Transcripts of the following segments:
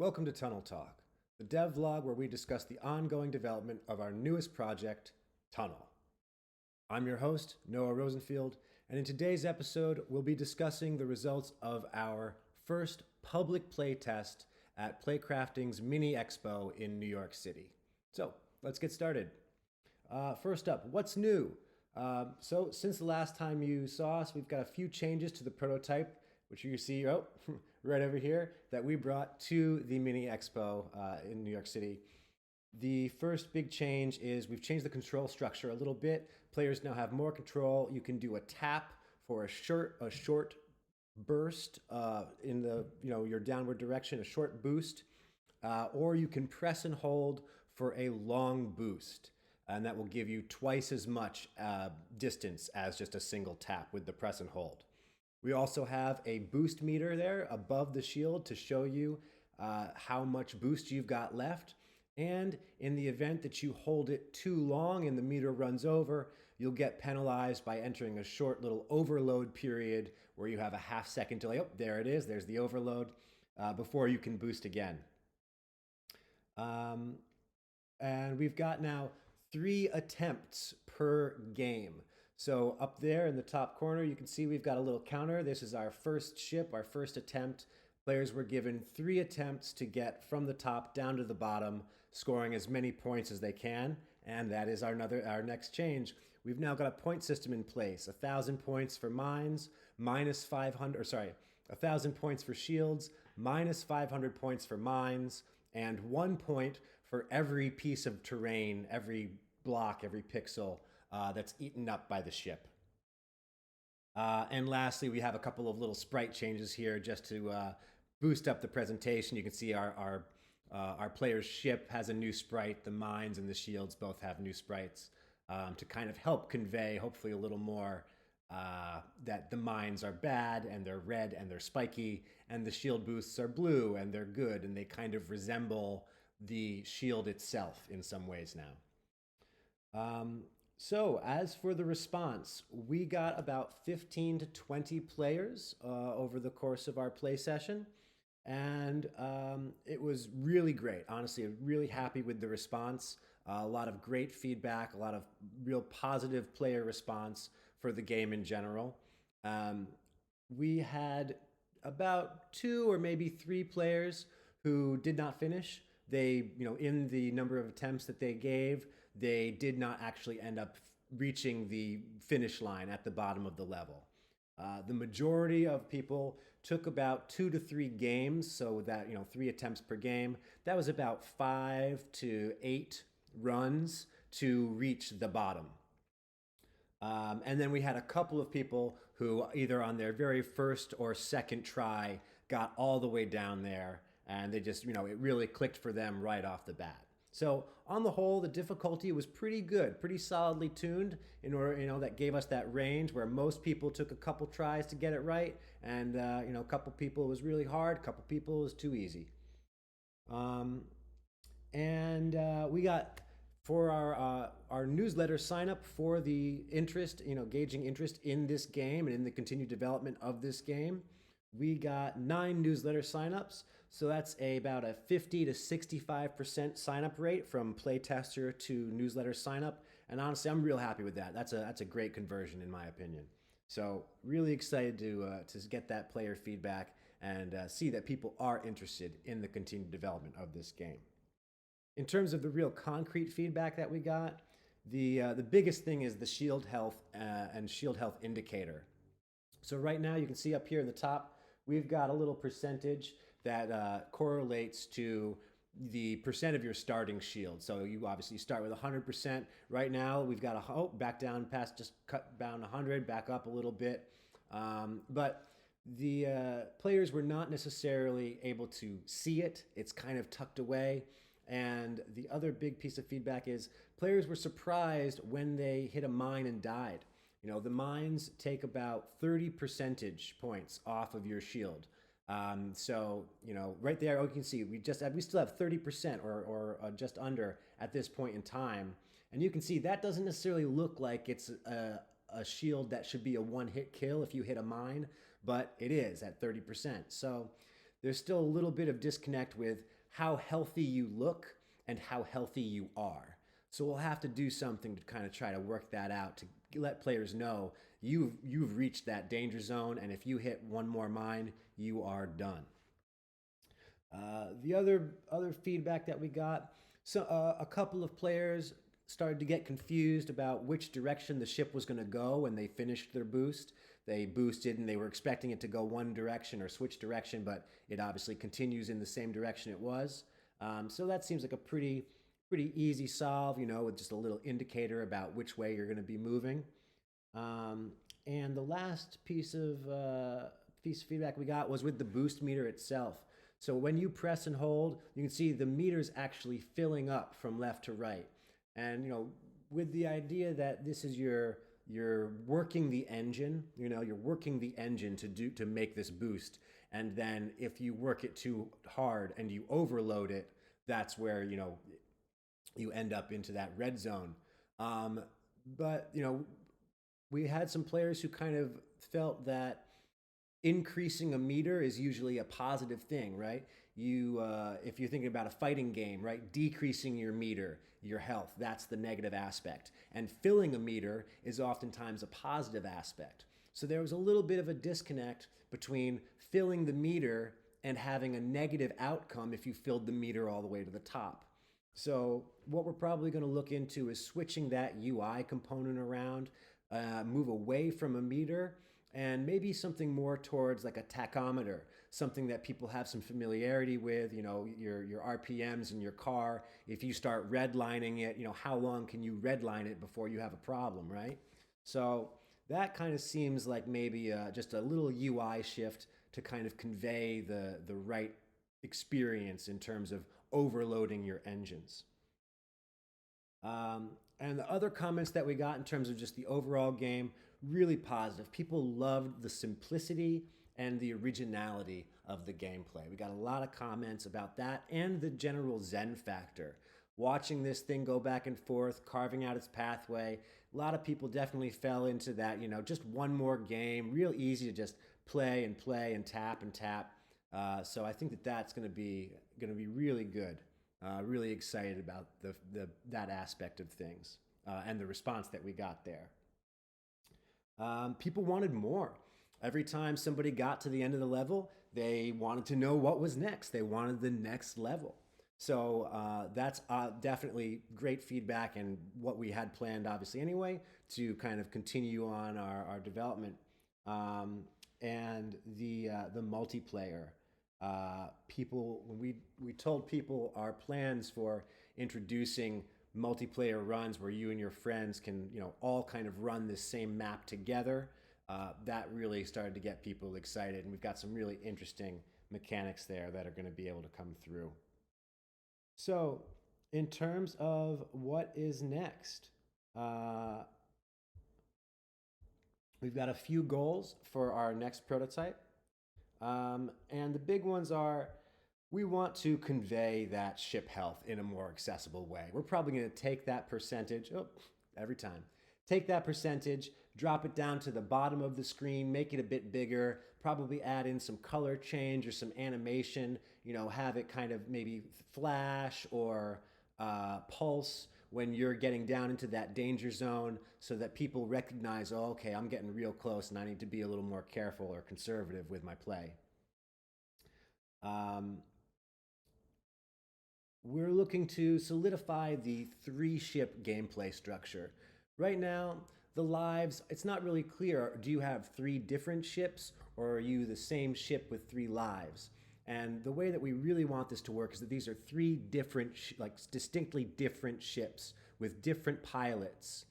Welcome to Tunnel Talk, the dev vlog where we discuss the ongoing development of our newest project, Tunnel. I'm your host, Noah Rosenfield, and in today's episode, we'll be discussing the results of our first public playtest at Playcrafting's Mini Expo in New York City. So, let's get started. First up, what's new? So since the last time you saw us, we've got a few changes to the prototype, which you see right over here, that we brought to the Mini Expo in New York City. The first big change is we've changed the control structure a little bit. Players now have more control. You can do a tap for a short burst in the your downward direction, a short boost, or you can press and hold for a long boost. And that will give you twice as much distance as just a single tap with the press and hold. We also have a boost meter there above the shield to show you how much boost you've got left. And in the event that you hold it too long and the meter runs over, you'll get penalized by entering a short little overload period where you have a half-second delay. Oh, there it is. There's the overload before you can boost again. And we've got now 3 attempts per game. So up there in the top corner, you can see we've got a little counter. This is our first ship, our first attempt. Players were given 3 attempts to get from the top down to the bottom, scoring as many points as they can. And that is our next change. We've now got a point system in place. 1,000 points for mines, minus 500, 1,000 points for shields, minus 500 points for mines, and 1 point for every piece of terrain, every block, every pixel that's eaten up by the ship. And lastly, we have a couple of little sprite changes here just to boost up the presentation. You can see our player's ship has a new sprite. The mines and the shields both have new sprites to kind of help convey, hopefully, a little more that the mines are bad and they're red and they're spiky, and the shield boosts are blue and they're good, and they kind of resemble the shield itself in some ways now. So as for the response, we got about 15 to 20 players over the course of our play session, and it was really great. Honestly, I'm really happy with the response. A lot of great feedback, a lot of real positive player response for the game in general. We had about 2 or maybe 3 players who did not finish. They, in the number of attempts that they gave, they did not actually end up reaching the finish line at the bottom of the level. The majority of people took about 2 to 3 games, so that, 3 attempts per game. That was about 5 to 8 runs to reach the bottom. And then we had a couple of people who either on their very first or second try got all the way down there, and they just, it really clicked for them right off the bat. So on the whole, the difficulty was pretty good, pretty solidly tuned in order, that gave us that range where most people took a couple tries to get it right, and a couple people it was really hard, a couple people it was too easy. We got for our newsletter sign up for the interest, gauging interest in this game and in the continued development of this game. We got 9 newsletter signups, so that's about a 50 to 65% sign-up rate from playtester to newsletter sign-up, and honestly, I'm real happy with that. That's a great conversion in my opinion. So really excited to get that player feedback and see that people are interested in the continued development of this game. In terms of the real concrete feedback that we got, the biggest thing is the shield health and shield health indicator. So right now you can see up here in the top, we've got a little percentage that correlates to the percent of your starting shield. So you obviously start with 100%. Right now we've got back down past, just cut down 100, back up a little bit. But the players were not necessarily able to see it. It's kind of tucked away. And the other big piece of feedback is players were surprised when they hit a mine and died. The mines take about 30 percentage points off of your shield. So, right there, you can see we still have 30% or just under at this point in time. And you can see that doesn't necessarily look like it's a shield that should be a one-hit kill if you hit a mine, but it is at 30%. So there's still a little bit of disconnect with how healthy you look and how healthy you are. So we'll have to do something to kind of try to work that out to let players know you've reached that danger zone, and if you hit one more mine, you are done. The other feedback that we got, so a couple of players started to get confused about which direction the ship was going to go when they finished their boost. They boosted and they were expecting it to go one direction or switch direction, but it obviously continues in the same direction it was. So that seems like a pretty easy solve, with just a little indicator about which way you're going to be moving. And the last piece of feedback we got was with the boost meter itself. So when you press and hold, you can see the meter's actually filling up from left to right. And with the idea that this is you're working the engine, you're working the engine to make this boost. And then if you work it too hard and you overload it, that's where you end up into that red zone. But we had some players who kind of felt that increasing a meter is usually a positive thing, right? If you're thinking about a fighting game, right, decreasing your meter, your health, that's the negative aspect, and filling a meter is oftentimes a positive aspect. So there was a little bit of a disconnect between filling the meter and having a negative outcome if you filled the meter all the way to the top. So what we're probably going to look into is switching that UI component around, move away from a meter, and maybe something more towards like a tachometer, something that people have some familiarity with, your RPMs in your car. If you start redlining it, how long can you redline it before you have a problem, right? So that kind of seems like maybe just a little UI shift to kind of convey the right experience in terms of overloading your engines. And the other comments that we got in terms of just the overall game, really positive. People loved the simplicity and the originality of the gameplay. We got a lot of comments about that and the general Zen factor. Watching this thing go back and forth, carving out its pathway, a lot of people definitely fell into that, just one more game, real easy to just play and tap and tap. So I think that's going to be really good. Really excited about that aspect of things and the response that we got there. People wanted more. Every time somebody got to the end of the level, they wanted to know what was next. They wanted the next level. So that's definitely great feedback and what we had planned, obviously, anyway, to kind of continue on our development. And the multiplayer. When we told people our plans for introducing multiplayer runs where you and your friends can all kind of run this same map together, that really started to get people excited, and we've got some really interesting mechanics there that are going to be able to come through. So in terms of what is next, we've got a few goals for our next prototype. And the big ones are, we want to convey that ship health in a more accessible way. We're probably going to take that percentage, take that percentage, drop it down to the bottom of the screen, make it a bit bigger, probably add in some color change or some animation, have it kind of maybe flash or pulse when you're getting down into that danger zone so that people recognize, oh, okay, I'm getting real close and I need to be a little more careful or conservative with my play. We're looking to solidify the 3-ship gameplay structure. Right now, the lives, it's not really clear. Do you have 3 different ships or are you the same ship with 3 lives? And the way that we really want this to work is that these are 3 different, distinctly different ships with different pilots.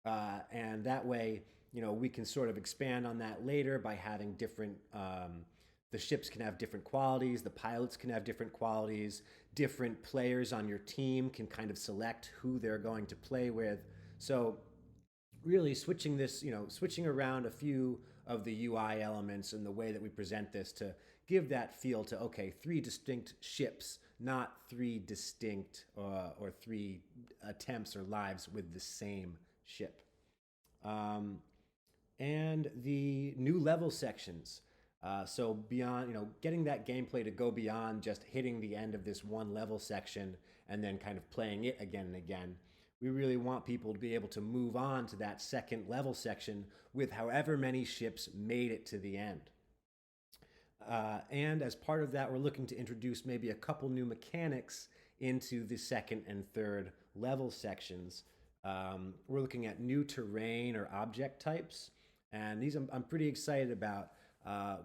And that way, we can sort of expand on that later by having different, the ships can have different qualities, the pilots can have different qualities, different players on your team can kind of select who they're going to play with. So really switching around a few of the UI elements and the way that we present this to give that feel to, okay, 3 distinct ships, not 3 distinct or 3 attempts or lives with the same ship. And the new level sections. So beyond, getting that gameplay to go beyond just hitting the end of this one level section and then kind of playing it again and again, we really want people to be able to move on to that second level section with however many ships made it to the end. And as part of that, we're looking to introduce maybe a couple new mechanics into the second and third level sections. We're looking at new terrain or object types, and these I'm pretty excited about.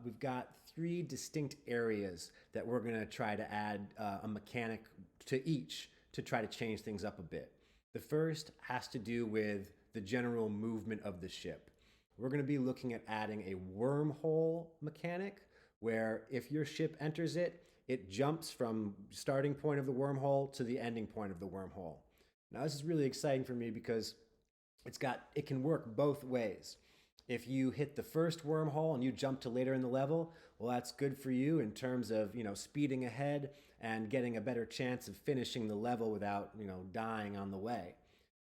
We've got 3 distinct areas that we're going to try to add a mechanic to each to try to change things up a bit. The first has to do with the general movement of the ship. We're going to be looking at adding a wormhole mechanic where if your ship enters it, it jumps from starting point of the wormhole to the ending point of the wormhole. Now this is really exciting for me because it can work both ways. If you hit the first wormhole and you jump to later in the level, well, that's good for you in terms of, speeding ahead and getting a better chance of finishing the level without, dying on the way.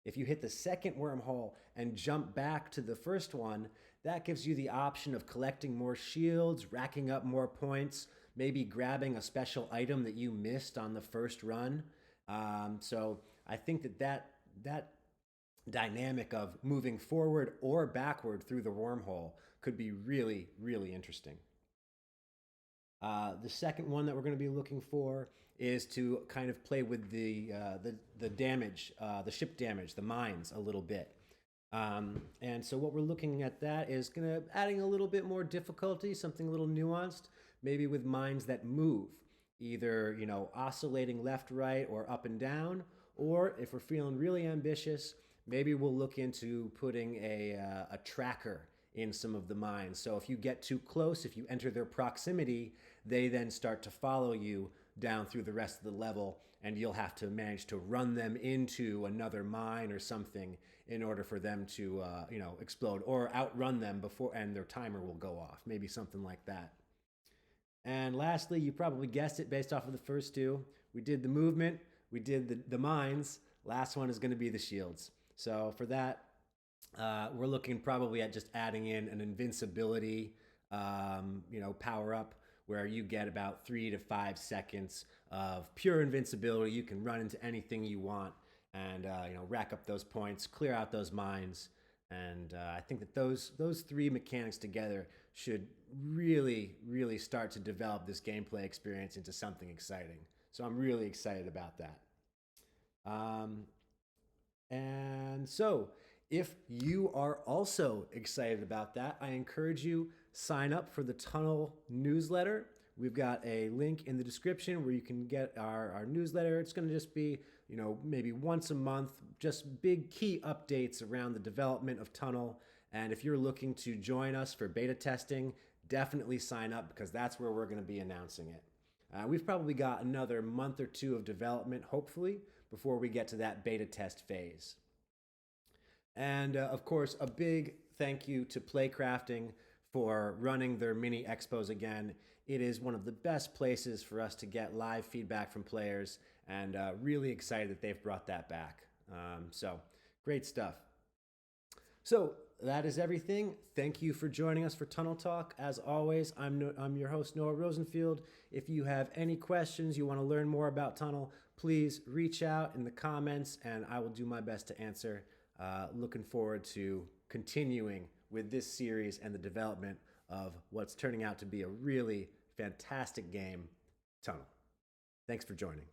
If you hit the second wormhole and jump back to the first one, that gives you the option of collecting more shields, racking up more points, maybe grabbing a special item that you missed on the first run. So I think that dynamic of moving forward or backward through the wormhole could be really, really interesting. The second one that we're going to be looking for is to kind of play with the damage, the ship damage, the mines a little bit. And so what we're looking at that is adding a little bit more difficulty, something a little nuanced, maybe with mines that move, either oscillating left, right, or up and down, or if we're feeling really ambitious, maybe we'll look into putting a tracker in some of the mines. So if you get too close, if you enter their proximity, they then start to follow you down through the rest of the level, and you'll have to manage to run them into another mine or something in order for them to explode, or outrun them before, and their timer will go off, maybe something like that. And lastly, you probably guessed it based off of the first 2. We did the movement, we did the mines. Last one is going to be the shields. So for that, we're looking probably at just adding in an invincibility, power up where you get about 3 to 5 seconds of pure invincibility. You can run into anything you want and rack up those points, clear out those mines, and I think that those 3 mechanics together should really, really start to develop this gameplay experience into something exciting. So I'm really excited about that. And so if you are also excited about that, I encourage you sign up for the Tunnel newsletter. We've got a link in the description where you can get our newsletter. It's going to just be, maybe once a month, just big key updates around the development of Tunnel. And if you're looking to join us for beta testing, definitely sign up because that's where we're going to be announcing it. We've probably got another month or 2 of development, hopefully, before we get to that beta test phase. And of course, a big thank you to Playcrafting for running their mini expos again. It is one of the best places for us to get live feedback from players, and really excited that they've brought that back. So great stuff. So that is everything. Thank you for joining us for Tunnel Talk. As always, I'm your host, Noah Rosenfield. If you have any questions, you want to learn more about Tunnel, please reach out in the comments and I will do my best to answer. Looking forward to continuing with this series and the development of what's turning out to be a really fantastic game, Tunnel. Thanks for joining.